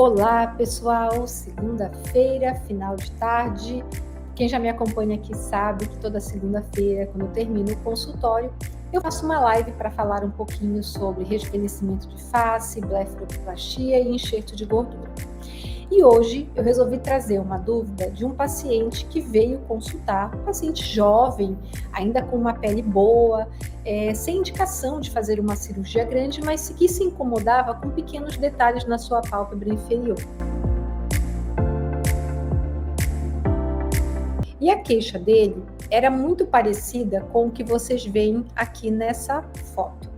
Olá, pessoal! Segunda-feira, final de tarde. Quem já me acompanha aqui sabe que toda segunda-feira, quando eu termino o consultório, eu faço uma live para falar um pouquinho sobre rejuvenescimento de face, blefaroplastia e enxerto de gordura. E hoje eu resolvi trazer uma dúvida de um paciente que veio consultar, um paciente jovem, ainda com uma pele boa, sem indicação de fazer uma cirurgia grande, mas que se incomodava com pequenos detalhes na sua pálpebra inferior. E a queixa dele era muito parecida com o que vocês veem aqui nessa foto.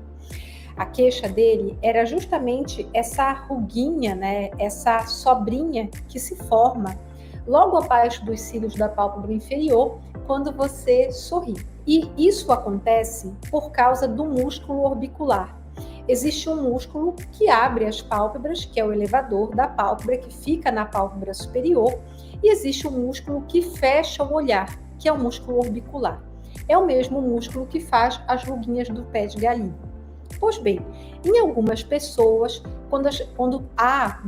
A queixa dele era justamente essa ruguinha, né? Essa sobrinha que se forma logo abaixo dos cílios da pálpebra inferior quando você sorri. E isso acontece por causa do músculo orbicular. Existe um músculo que abre as pálpebras, que é o elevador da pálpebra, que fica na pálpebra superior, e existe um músculo que fecha o olhar, que é o músculo orbicular. É o mesmo músculo que faz as ruguinhas do pé de galinha. Pois bem, em algumas pessoas, quando há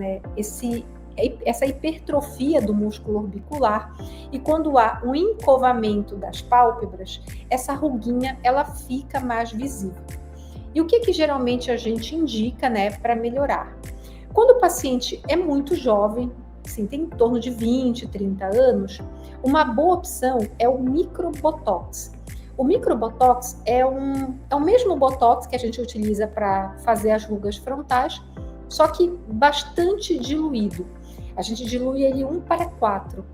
essa hipertrofia do músculo orbicular e quando há um encovamento das pálpebras, essa ruguinha ela fica mais visível. E o que geralmente a gente indica, para melhorar? Quando o paciente é muito jovem, assim, tem em torno de 20, 30 anos, uma boa opção é o microbotox. O microbotox é o mesmo botox que a gente utiliza para fazer as rugas frontais, só que bastante diluído. A gente dilui ele 1:4.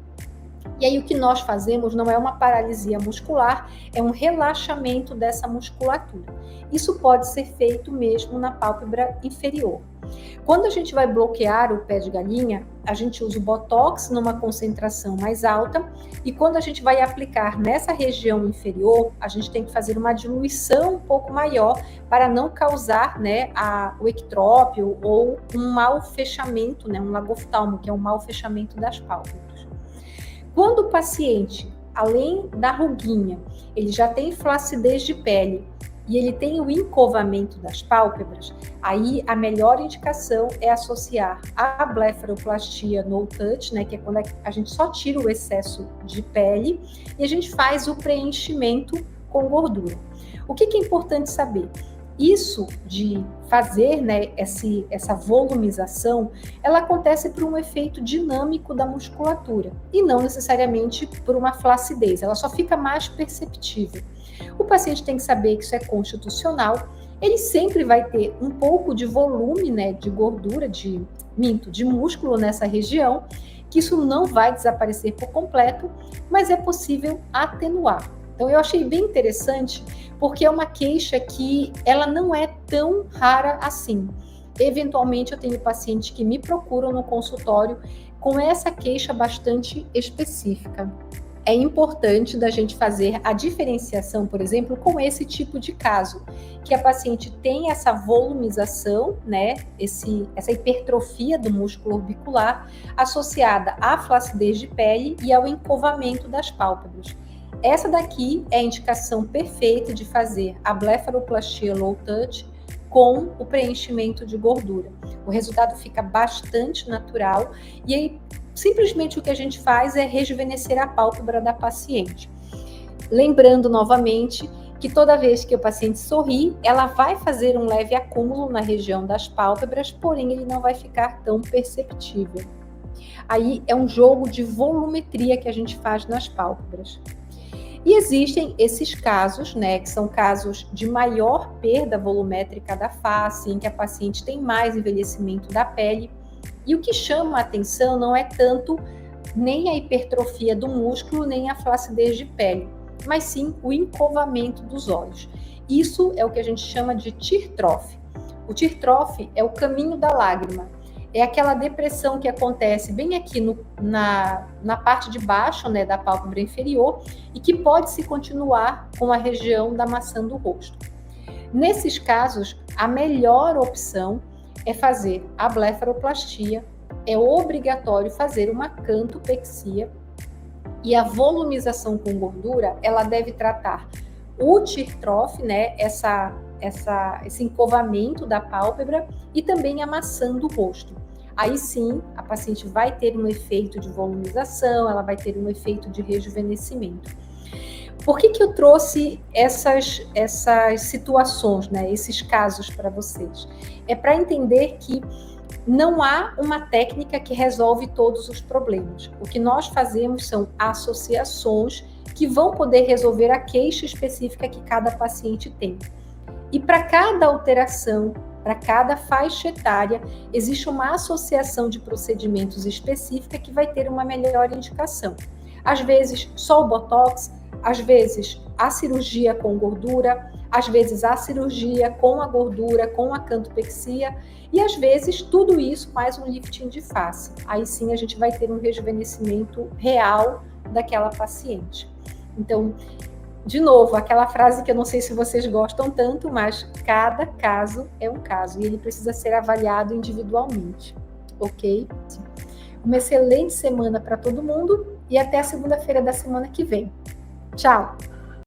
E aí o que nós fazemos não é uma paralisia muscular, é um relaxamento dessa musculatura. Isso pode ser feito mesmo na pálpebra inferior. Quando a gente vai bloquear o pé de galinha, a gente usa o botox numa concentração mais alta e quando a gente vai aplicar nessa região inferior, a gente tem que fazer uma diluição um pouco maior para não causar, o ectrópio ou um mau fechamento, um lagoftalmo, que é um mau fechamento das pálpebras. Quando o paciente, além da ruguinha, ele já tem flacidez de pele e ele tem o encovamento das pálpebras, aí a melhor indicação é associar a blefaroplastia no touch, que é quando a gente só tira o excesso de pele e a gente faz o preenchimento com gordura. O que é importante saber? Isso de fazer essa volumização, ela acontece por um efeito dinâmico da musculatura e não necessariamente por uma flacidez, ela só fica mais perceptível. O paciente tem que saber que isso é constitucional, ele sempre vai ter um pouco de volume, de gordura, de músculo nessa região, que isso não vai desaparecer por completo, mas é possível atenuar. Então eu achei bem interessante, porque é uma queixa que ela não é tão rara assim. Eventualmente eu tenho pacientes que me procuram no consultório com essa queixa bastante específica. É importante da gente fazer a diferenciação, por exemplo, com esse tipo de caso, que a paciente tem essa volumização, essa hipertrofia do músculo orbicular associada à flacidez de pele e ao encovamento das pálpebras. Essa daqui é a indicação perfeita de fazer a blefaroplastia low touch com o preenchimento de gordura. O resultado fica bastante natural e aí simplesmente o que a gente faz é rejuvenescer a pálpebra da paciente. Lembrando novamente que toda vez que o paciente sorri, ela vai fazer um leve acúmulo na região das pálpebras, porém ele não vai ficar tão perceptível. Aí é um jogo de volumetria que a gente faz nas pálpebras. E existem esses casos, que são casos de maior perda volumétrica da face, em que a paciente tem mais envelhecimento da pele. E o que chama a atenção não é tanto nem a hipertrofia do músculo, nem a flacidez de pele, mas sim o encovamento dos olhos. Isso é o que a gente chama de tear trough. O tear trough é o caminho da lágrima. É aquela depressão que acontece bem aqui na parte de baixo, da pálpebra inferior e que pode se continuar com a região da maçã do rosto. Nesses casos, a melhor opção é fazer a blefaroplastia, é obrigatório fazer uma cantopexia e a volumização com gordura, ela deve tratar o tear trough, esse encovamento da pálpebra e também a maçã do rosto. aí sim a paciente vai ter um efeito de volumização, ela vai ter um efeito de rejuvenescimento. Por que eu trouxe essas situações, né, esses casos para vocês? É para entender que não há uma técnica que resolve todos os problemas. O que nós fazemos são associações que vão poder resolver a queixa específica que cada paciente tem. E para cada alteração, para cada faixa etária, existe uma associação de procedimentos específica que vai ter uma melhor indicação. Às vezes, só o botox, às vezes a cirurgia com gordura, às vezes a cirurgia com a gordura, com a cantopexia, e às vezes tudo isso mais um lifting de face. Aí sim a gente vai ter um rejuvenescimento real daquela paciente. Então, de novo, aquela frase que eu não sei se vocês gostam tanto, mas cada caso é um caso e ele precisa ser avaliado individualmente, ok? Uma excelente semana para todo mundo e até a segunda-feira da semana que vem. Tchau!